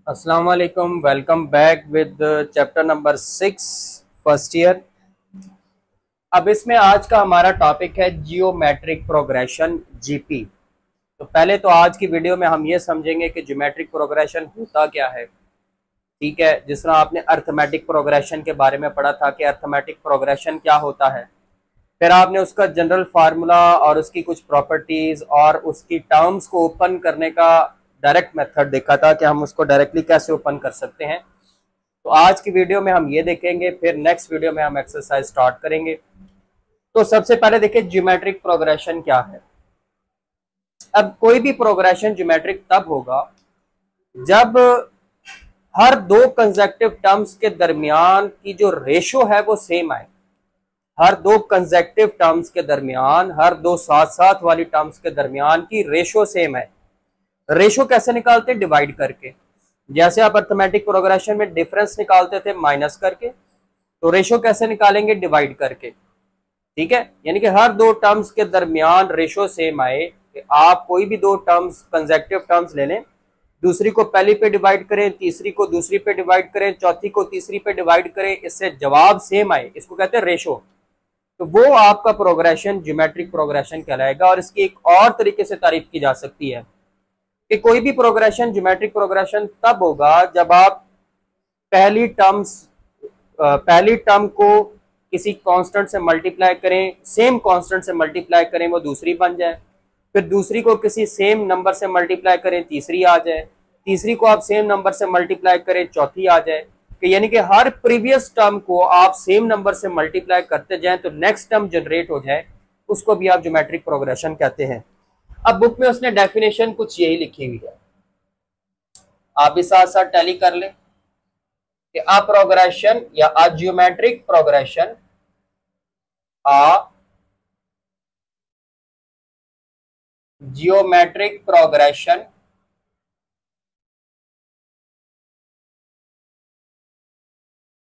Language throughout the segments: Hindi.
अस्सलाम वालेकुम। Welcome back with chapter number 6 first year. अब इसमें आज का हमारा टॉपिक है जियोमेट्रिक प्रोग्रेशन जीपी। तो पहले तो आज की वीडियो में हम ये समझेंगे कि ज्योमेट्रिक प्रोग्रेशन होता क्या है। ठीक है, जिस तरह आपने अर्थमेटिक प्रोग्रेशन के बारे में पढ़ा था कि अर्थमेटिक प्रोग्रेशन क्या होता है, फिर आपने उसका जनरल फार्मूला और उसकी कुछ प्रॉपर्टीज और उसकी टर्म्स को ओपन करने का डायरेक्ट मेथड देखा था कि हम उसको डायरेक्टली कैसे ओपन कर सकते हैं। तो आज की वीडियो में हम ये देखेंगे, फिर नेक्स्ट वीडियो में हम एक्सरसाइज स्टार्ट करेंगे। तो सबसे पहले देखिए ज्योमेट्रिक प्रोग्रेशन क्या है। अब कोई भी प्रोग्रेशन ज्योमेट्रिक तब होगा जब हर दो कंसेक्टिव टर्म्स के दरमियान की जो रेशो है वो सेम आए। हर दो कंसेक्टिव टर्म्स के दरमियान, हर दो साथ साथ वाली टर्म्स के दरमियान की रेशो सेम है। रेशो कैसे निकालते हैं? डिवाइड करके। जैसे आप अर्थमेटिक प्रोग्रेशन में डिफरेंस निकालते थे माइनस करके, तो रेशो कैसे निकालेंगे? डिवाइड करके। ठीक है, यानी कि हर दो टर्म्स के दरमियान रेशो सेम आए कि आप कोई भी दो टर्म्स कंसेक्टिव टर्म्स ले लें, दूसरी को पहली पे डिवाइड करें, तीसरी को दूसरी पे डिवाइड करें, चौथी को तीसरी पे डिवाइड करें, इससे जवाब सेम आए, इसको कहते हैं रेशो। तो वो आपका प्रोग्रेशन ज्योमेट्रिक प्रोग्रेशन कहलाएगा। और इसकी एक और तरीके से तारीफ की जा सकती है कि कोई भी प्रोग्रेशन ज्योमेट्रिक प्रोग्रेशन तब होगा जब आप पहली टर्म को किसी कांस्टेंट से मल्टीप्लाई करें, सेम कांस्टेंट से मल्टीप्लाई करें, वो दूसरी बन जाए। फिर दूसरी को किसी सेम नंबर से मल्टीप्लाई करें, तीसरी आ जाए। तीसरी को आप सेम नंबर से मल्टीप्लाई करें, चौथी आ जाए। कि यानी कि हर प्रीवियस टर्म को आप सेम नंबर से मल्टीप्लाई करते जाएं तो नेक्स्ट टर्म जनरेट हो जाए, उसको भी आप ज्योमेट्रिक प्रोग्रेशन कहते हैं। अब बुक में उसने डेफिनेशन कुछ यही लिखी हुई है, आप भी साथ साथ टैली कर लें कि अ प्रोग्रेशन या अ geometric progression, a geometric progression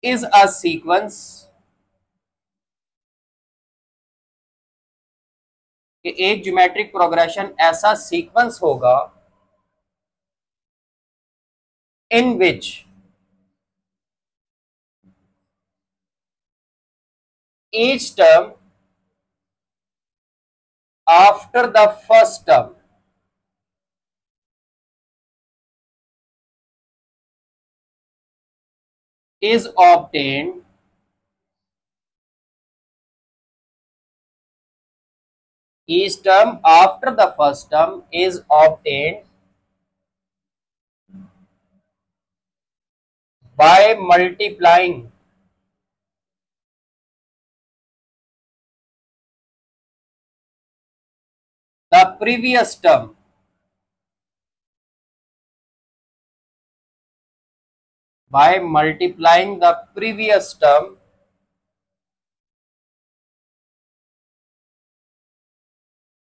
is a sequence, कि एक ज्योमेट्रिक प्रोग्रेशन ऐसा सीक्वेंस होगा इन विच each term after the first term is obtained each term after the first term is obtained by multiplying the previous term by multiplying the previous term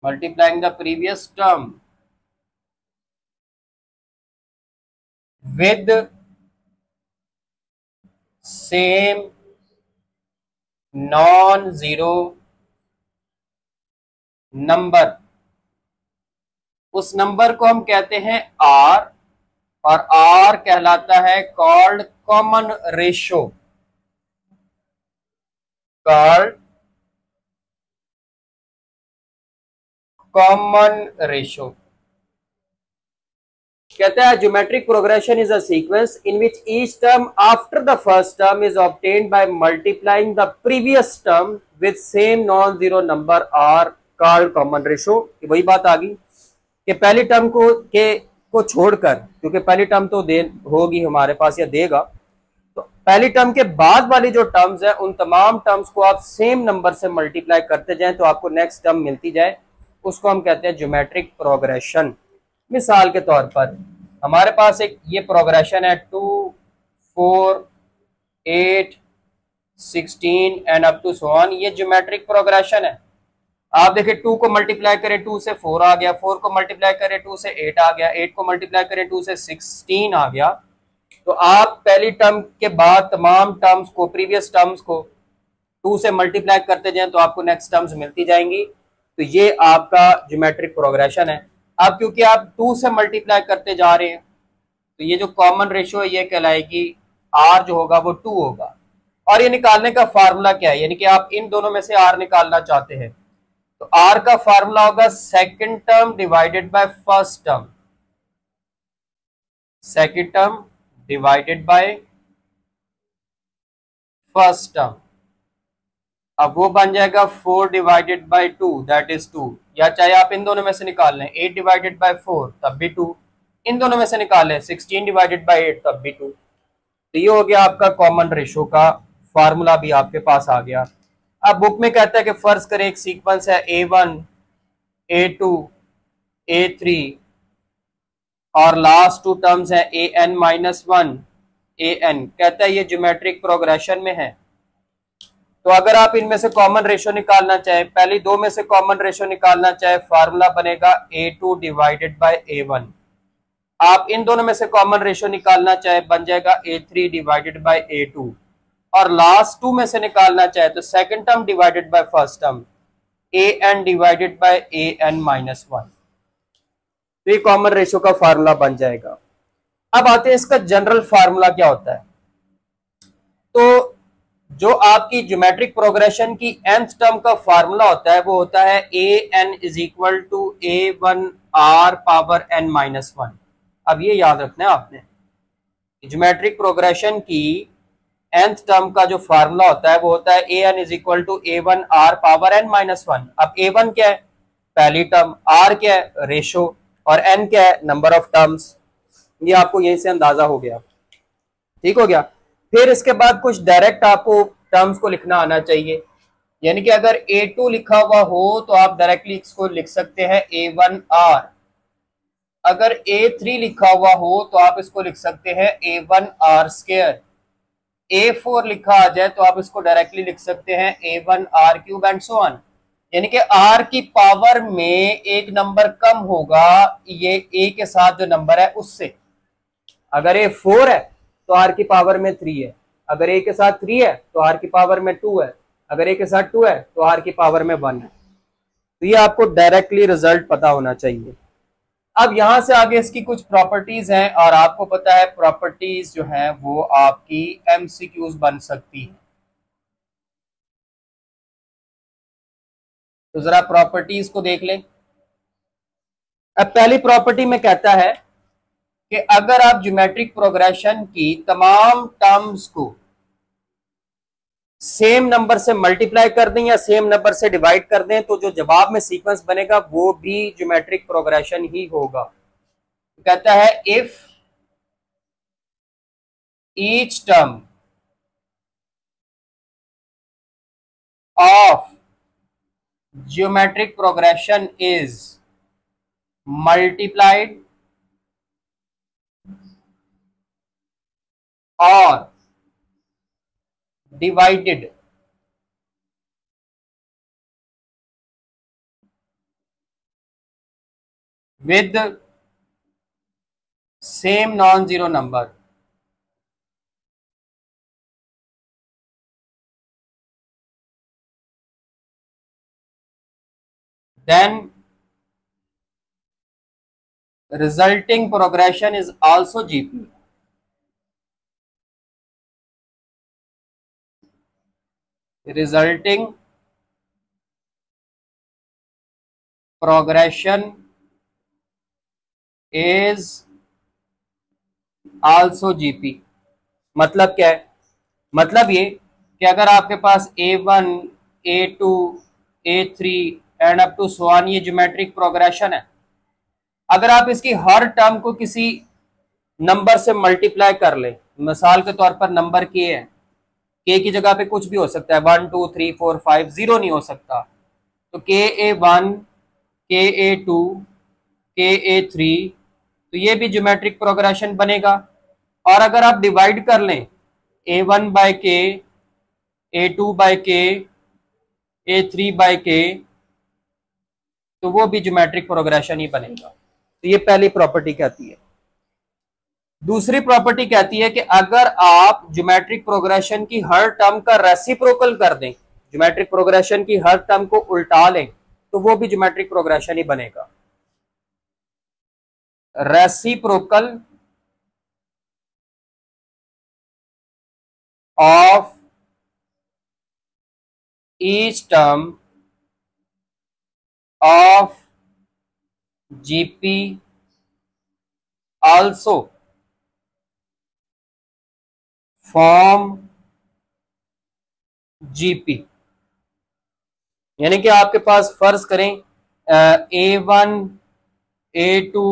multiplying the previous term with same non-zero number. उस नंबर को हम कहते हैं आर, और आर कहलाता है called common ratio, called common ratio. कहता है geometric progression is a sequence in which each term after the first term is obtained by multiplying the previous term with same non zero number R called common ratio. वही बात आ गई कि पहली टर्म को छोड़कर, क्योंकि पहली टर्म तो दे होगी हमारे पास या देगा, तो पहली टर्म के बाद वाली जो टर्म्स है उन तमाम टर्म्स को आप सेम नंबर से मल्टीप्लाई करते जाएं तो आपको नेक्स्ट टर्म मिलती जाए, उसको हम कहते हैं ज्योमेट्रिक प्रोग्रेशन। मिसाल के तौर पर हमारे पास एक ये प्रोग्रेशन है 2, 4, 8, 16 and up to so on, ये ज्योमेट्रिक प्रोग्रेशन है। आप देखिए 2 को मल्टीप्लाई करें 2 से 4 आ गया, 4 को मल्टीप्लाई करें 2 से 8 आ गया, 8 को मल्टीप्लाई करें 2 से 16 आ गया। तो आप पहली टर्म के बाद तमाम टर्म्स को, प्रीवियस टर्म्स को 2 से मल्टीप्लाई करते जाएं तो आपको नेक्स्ट टर्म्स मिलती जाएंगी। तो ये आपका ज्योमेट्रिक प्रोग्रेशन है। अब क्योंकि आप 2 से मल्टीप्लाई करते जा रहे हैं तो ये जो कॉमन रेशियो है ये कहलाएगी आर जो होगा वो 2 होगा। और ये निकालने का फार्मूला क्या है, यानी कि आप इन दोनों में से आर निकालना चाहते हैं, तो आर का फार्मूला होगा second term divided by first term, second term divided by first term. अब वो बन जाएगा 4 डिवाइडेड बाय 2 दैट इज 2, या चाहे आप इन दोनों में से निकाल लें 8 डिवाइडेड बाय 4 तब भी 2, इन दोनों में से निकाल लें 16 डिवाइडेड बाय 8 तब भी 2। तो ये हो गया आपका कॉमन रेशो का फार्मूला भी आपके पास आ गया। अब बुक में कहता है कि फर्ज करें एक सीक्वेंस है A1 A2 A3 और लास्ट 2 टर्म्स है AN-1 AN, कहता है ये ज्योमेट्रिक प्रोग्रेशन में है। तो अगर आप इनमें से कॉमन रेशो निकालना चाहे, पहली दो में से कॉमन रेशो निकालना चाहे, फार्मूला बनेगा A2 डिवाइडेड बाय A1। आप इन दोनों में से कॉमन रेशो निकालना चाहे बन जाएगा A3 डिवाइडेड बाय A2, और लास्ट 2 में से निकालना चाहे तो second term divided by first term AN divided by AN-1। तो ये कॉमन रेशो का फार्मूला बन जाएगा। अब आते हैं इसका जनरल फार्मूला क्या होता है। तो जो आपकी ज्योमेट्रिक प्रोग्रेशन की nth टर्म का फार्मूला होता है वो होता है AN is equal to A1R power n-1। अब ये याद रखना है आपने, ज्योमेट्रिक प्रोग्रेशन की nth टर्म का जो फार्मूला होता है वो होता है AN is equal to A1R power n-1। अब A1 क्या है, पहली टर्म, R क्या है, रेशो, और n क्या है, नंबर ऑफ टर्म्स। ये आपको यहीं से अंदाजा हो गया, ठीक हो गया। फिर इसके बाद कुछ डायरेक्ट आपको टर्म्स को लिखना आना चाहिए, यानी कि अगर A2 लिखा हुआ हो तो आप डायरेक्टली इसको लिख सकते हैं A1R। अगर A3 लिखा हुआ हो तो आप इसको लिख सकते हैं A1R स्क्वायर। A4 लिखा आ जाए तो आप इसको डायरेक्टली लिख सकते हैं A1R cube and so on. यानी कि R की पावर में एक नंबर कम होगा ये A के साथ जो नंबर है उससे। अगर A 4 है तो R की पावर में 3 है, अगर A के साथ 3 है तो R की पावर में 2 है, अगर A के साथ 2 है तो R की पावर में 1 है। तो ये आपको डायरेक्टली रिजल्ट पता होना चाहिए। अब यहां से आगे इसकी कुछ प्रॉपर्टीज हैं, और आपको पता है प्रॉपर्टीज जो हैं वो आपकी MCQs बन सकती है। तो जरा प्रॉपर्टीज को देख लें। अब पहली प्रॉपर्टी में कहता है कि अगर आप ज्योमेट्रिक प्रोग्रेशन की तमाम टर्म्स को सेम नंबर से मल्टीप्लाई कर दें या सेम नंबर से डिवाइड कर दें तो जो जवाब में सीक्वेंस बनेगा वो भी ज्योमेट्रिक प्रोग्रेशन ही होगा। कहता है if each term of geometric progression is multiplied और divided with same non-zero number, then resulting progression is also GP. Resulting progression is also GP। मतलब क्या है, मतलब ये कि अगर आपके पास A1 A2 A3 and up to so on ये ज्योमेट्रिक प्रोग्रेशन है, अगर आप इसकी हर टर्म को किसी नंबर से मल्टीप्लाई कर ले, मिसाल के तौर पर नंबर K है, K की जगह पे कुछ भी हो सकता है, 1 2 3 4 5, 0 नहीं हो सकता, तो KA1 KA2 KA3, तो ये भी ज्योमेट्रिक प्रोग्रेशन बनेगा। और अगर आप डिवाइड कर लें A1 by K A2 by K A3 by K, तो वो भी ज्योमेट्रिक प्रोग्रेशन ही बनेगा। तो ये पहली प्रॉपर्टी कहती है। दूसरी प्रॉपर्टी कहती है कि अगर आप ज्योमेट्रिक प्रोग्रेशन की हर टर्म का रेसिप्रोकल कर दें, ज्योमेट्रिक प्रोग्रेशन की हर टर्म को उल्टा लें, तो वो भी ज्योमेट्रिक प्रोग्रेशन ही बनेगा। Reciprocal of each term of GP also form GP। यानी कि आपके पास फर्ज करें A1 A2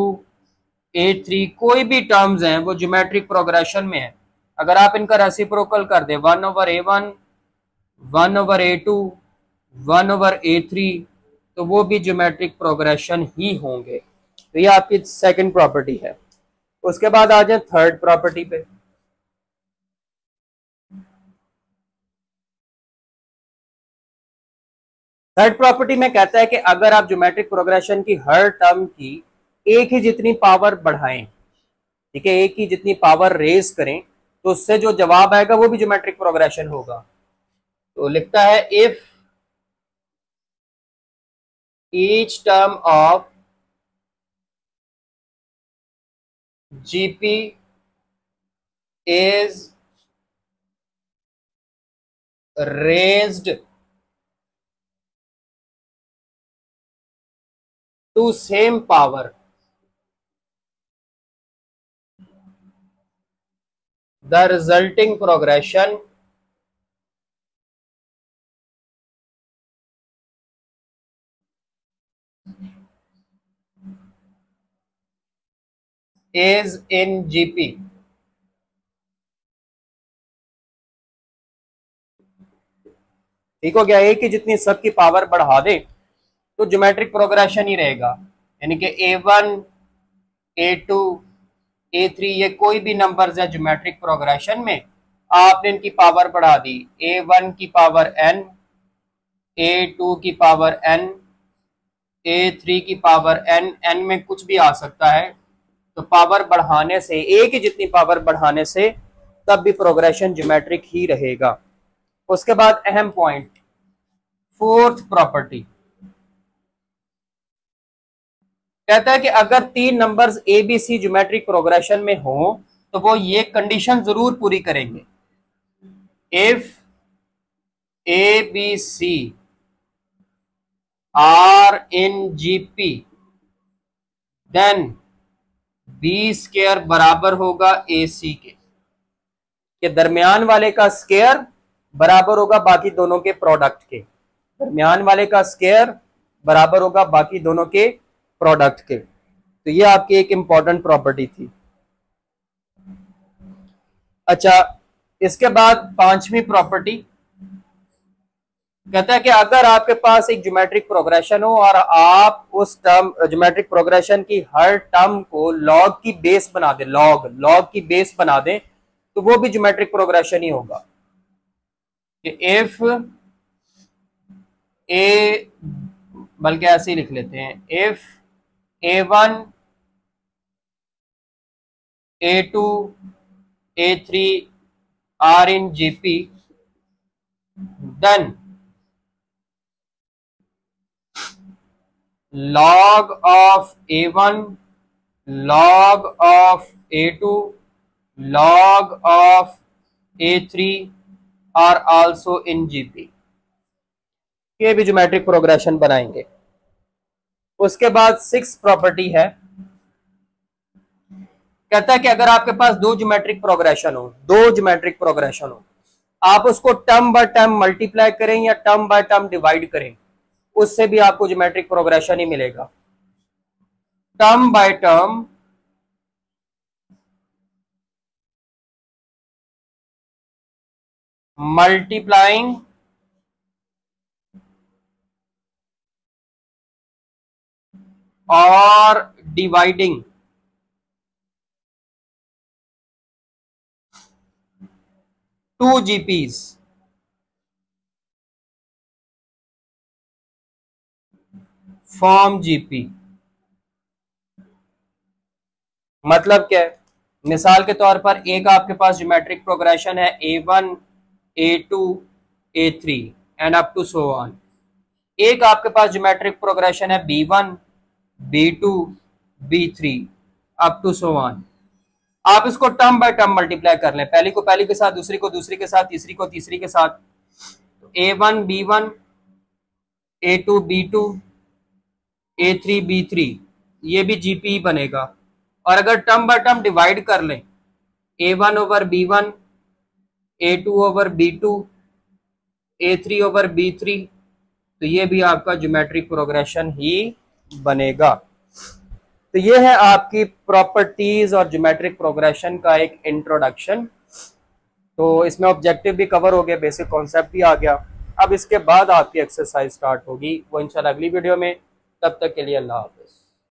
A3 कोई भी टर्म्स हैं वो ज्योमेट्रिक प्रोग्रेशन में है, अगर आप इनका रेसिप्रोकल कर दे 1/A1 1/A2 1/A3 तो वो भी ज्योमेट्रिक प्रोग्रेशन ही होंगे। तो ये आपकी सेकंड प्रॉपर्टी है। उसके बाद आ जाए थर्ड प्रॉपर्टी पे। थर्ड प्रॉपर्टी में कहता है कि अगर आप ज्योमेट्रिक प्रोग्रेशन की हर टर्म की एक ही जितनी पावर बढ़ाएं, ठीक है, एक ही जितनी पावर रेज करें, तो उससे जो जवाब आएगा वो भी ज्योमेट्रिक प्रोग्रेशन होगा। तो लिखता है if each term of GP is raised to same power, the resulting progression is in GP। ठीक हो गया, एक ही जितनी सबकी पावर बढ़ा दे तो ज्योमेट्रिक प्रोग्रेशन ही रहेगा। यानी कि A1 A2 A3 ये कोई भी नंबर्स है ज्योमेट्रिक प्रोग्रेशन में, आपने इनकी पावर बढ़ा दी, A1 की पावर n, A2 की पावर n, A3 की पावर n, n में कुछ भी आ सकता है, तो पावर बढ़ाने से, एक ही जितनी पावर बढ़ाने से तब भी प्रोग्रेशन ज्योमेट्रिक ही रहेगा। उसके बाद अहम पॉइंट, फोर्थ प्रॉपर्टी कहता है कि अगर तीन numbers A B C geometric progression में हो तो वो ये कंडीशन जरूर पूरी करेंगे, if A B C are in GP then B square बराबर होगा ए सी के दरमियान वाले का स्क्वायर बराबर होगा बाकी दोनों के प्रोडक्ट के, दरमियान वाले का स्क्वायर बराबर होगा बाकी दोनों के प्रोडक्ट के। तो ये आपकी एक इंपॉर्टेंट प्रॉपर्टी थी। अच्छा, इसके बाद पांचवी प्रॉपर्टी कहता है कि अगर आपके पास एक ज्योमेट्रिक प्रोग्रेशन हो और आप उस टर्म ज्योमेट्रिक प्रोग्रेशन की हर टर्म को लॉग की बेस बना दें, लॉग की बेस बना दें, तो वो भी ज्योमेट्रिक प्रोग्रेशन ही होगा। इफ ए, बल्कि ऐसे ही लिख लेते हैं, if A1 A2 A3 are in GP then log of A1 log of A2 log of A3 are also in GP। ये भी ज्योमेट्रिक प्रोग्रेशन बनाएंगे। उसके बाद सिक्स प्रॉपर्टी है, कहता है कि अगर आपके पास दो ज्योमेट्रिक प्रोग्रेशन हो, आप उसको टर्म बाय टर्म मल्टीप्लाई करें या टर्म बाय टर्म डिवाइड करें, उससे भी आपको ज्योमेट्रिक प्रोग्रेशन ही मिलेगा। टर्म बाय टर्म मल्टीप्लाइंग और dividing to GPs form GP. मतलब क्या है, मिसाल के तौर पर एक आपके पास ज्योमेट्रिक प्रोग्रेशन है A1 A2 A3 and up to so on, एक आपके पास ज्योमेट्रिक प्रोग्रेशन है B1 B2 B3 up to so on. आप इसको टर्म बाय टर्म मल्टीप्लाई कर लें, पहली को पहली के साथ, दूसरी को दूसरी के साथ, तीसरी को तीसरी के साथ। तो A1 B1, A2 B2, A3 B3, ये भी GP बनेगा। और अगर टर्म बाय टर्म डिवाइड कर लें, A1 over B1, A2 over B2, A3 over B3, तो ये भी आपका ज्योमेट्रिक प्रोग्रेशन ही बनेगा। तो ये है आपकी प्रॉपर्टीज और ज्योमेट्रिक प्रोग्रेशन का एक इंट्रोडक्शन। तो इसमें ऑब्जेक्टिव भी कवर हो गया, बेसिक कॉन्सेप्ट भी आ गया। अब इसके बाद आपकी एक्सरसाइज स्टार्ट होगी, वो इंशाल्लाह अगली वीडियो में। तब तक के लिए अल्लाह हाफिज।